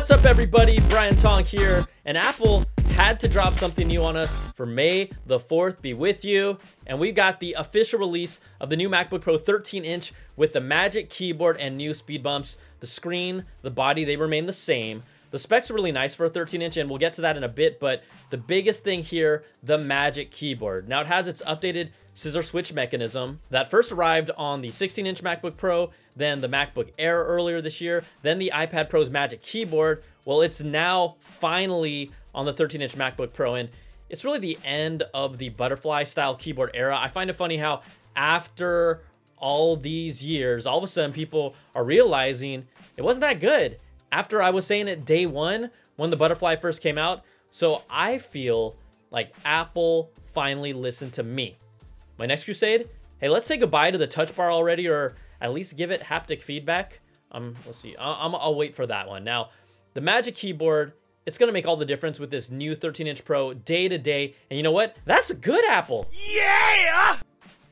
What's up everybody, Brian Tong here, and Apple had to drop something new on us for May the 4th be with you, and we got the official release of the new MacBook Pro 13-inch with the Magic Keyboard and new speed bumps. The screen, the body, they remain the same. The specs are really nice for a 13-inch, and we'll get to that in a bit, but the biggest thing here, the Magic Keyboard. Now, it has its updated scissor switch mechanism that first arrived on the 16-inch MacBook Pro, then the MacBook Air earlier this year, then the iPad Pro's Magic Keyboard. Well, it's now finally on the 13-inch MacBook Pro, and it's really the end of the butterfly-style keyboard era. I find it funny how after all these years, all of a sudden people are realizing it wasn't that good. After I was saying it day one when the butterfly first came out. So I feel like Apple finally listened to me. My next crusade, hey, let's say goodbye to the touch bar already, or at least give it haptic feedback. Let's see, I'll wait for that one. Now, the Magic Keyboard, it's gonna make all the difference with this new 13-inch Pro day to day. And you know what? That's a good Apple. Yeah!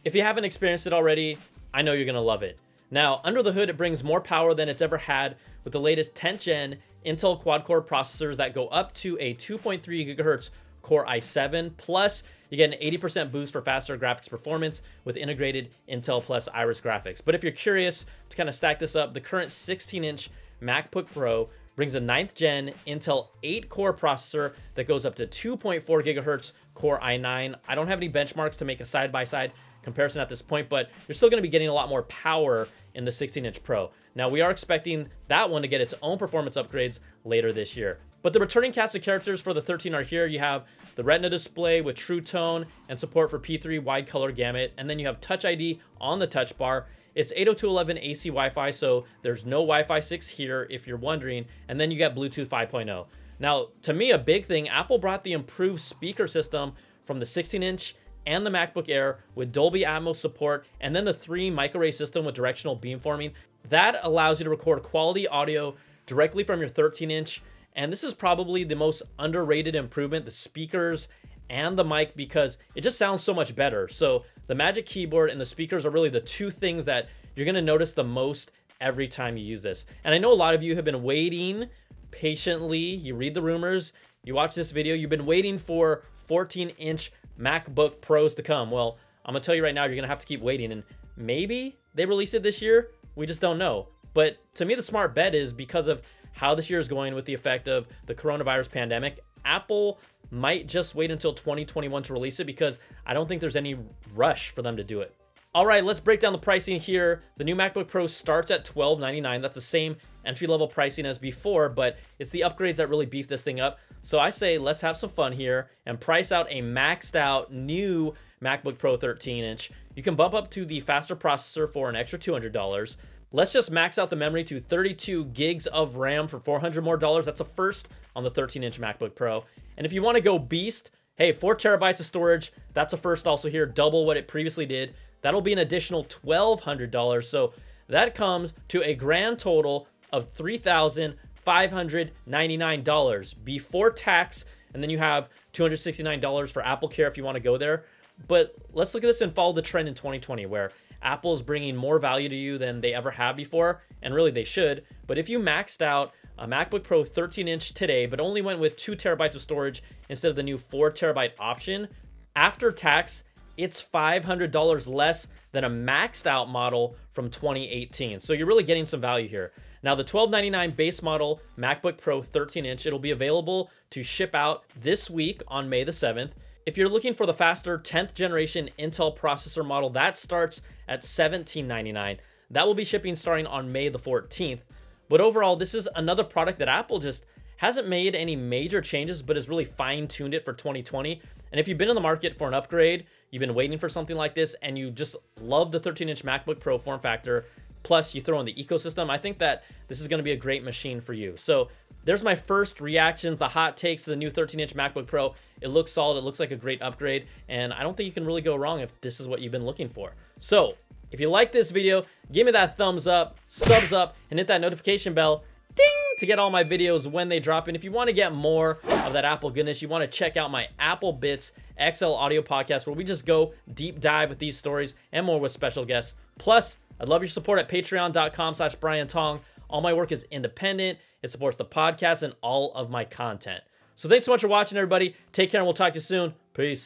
If you haven't experienced it already, I know you're gonna love it. Now, under the hood, it brings more power than it's ever had with the latest 10th gen Intel quad-core processors that go up to a 2.3 gigahertz Core i7. Plus, you get an 80% boost for faster graphics performance with integrated Intel Plus Iris graphics. But if you're curious to kind of stack this up, the current 16-inch MacBook Pro brings a 9th gen Intel 8-core processor that goes up to 2.4 gigahertz Core i9. I don't have any benchmarks to make a side-by-side comparison at this point, but you're still going to be getting a lot more power in the 16-inch Pro. Now, we are expecting that one to get its own performance upgrades later this year. But the returning cast of characters for the 13 are here. You have the Retina display with True Tone and support for P3 wide color gamut, and then you have Touch ID on the touch bar. It's 802.11 AC Wi-Fi, so there's no Wi-Fi 6 here if you're wondering, and then you get Bluetooth 5.0. Now, to me, a big thing, Apple brought the improved speaker system from the 16-inch and the MacBook Air with Dolby Atmos support, and then the 3 microarray system with directional beamforming. That allows you to record quality audio directly from your 13-inch, and this is probably the most underrated improvement, the speakers and the mic, because it just sounds so much better. So the Magic Keyboard and the speakers are really the two things that you're gonna notice the most every time you use this. And I know a lot of you have been waiting patiently. You read the rumors, you watch this video, you've been waiting for 14-inch MacBook Pros to come. Well, I'm gonna tell you right now, you're gonna have to keep waiting, and maybe they release it this year. We just don't know. But to me, the smart bet is because of how this year is going with the effect of the coronavirus pandemic, Apple might just wait until 2021 to release it, because I don't think there's any rush for them to do it. All right, let's break down the pricing here. The new MacBook Pro starts at $1299. That's the same entry-level pricing as before, but it's the upgrades that really beef this thing up. So I say let's have some fun here and price out a maxed out new MacBook Pro 13-inch. You can bump up to the faster processor for an extra $200. Let's just max out the memory to 32 gigs of RAM for $400 more. That's a first on the 13-inch MacBook Pro. And if you want to go beast, hey, 4 terabytes of storage, that's a first also here, double what it previously did. That'll be an additional $1,200. So that comes to a grand total of $3,599 before tax. And then you have $269 for Apple Care if you want to go there. But let's look at this and follow the trend in 2020, where Apple is bringing more value to you than they ever have before, and really they should. But if you maxed out a MacBook Pro 13-inch today, but only went with 2 terabytes of storage instead of the new 4 terabyte option, after tax, it's $500 less than a maxed out model from 2018. So you're really getting some value here. Now, the $1,299 base model MacBook Pro 13-inch, it'll be available to ship out this week on May the 7th. If you're looking for the faster 10th generation Intel processor model, that starts at $1,799. That will be shipping starting on May the 14th. But overall, this is another product that Apple just hasn't made any major changes, but has really fine-tuned it for 2020. And if you've been in the market for an upgrade, you've been waiting for something like this, and you just love the 13-inch MacBook Pro form factor, plus you throw in the ecosystem, I think that this is going to be a great machine for you. So there's my first reactions, the hot takes to the new 13-inch MacBook Pro. It looks solid, it looks like a great upgrade, and I don't think you can really go wrong if this is what you've been looking for. So if you like this video, give me that thumbs up, subs up, and hit that notification bell, ding, to get all my videos when they drop. And if you want to get more of that Apple goodness, you want to check out my Apple Bits XL audio podcast, where we just go deep dive with these stories and more with special guests. Plus, I'd love your support at patreon.com/BrianTong. All my work is independent. It supports the podcast and all of my content. So thanks so much for watching, everybody. Take care, and we'll talk to you soon. Peace.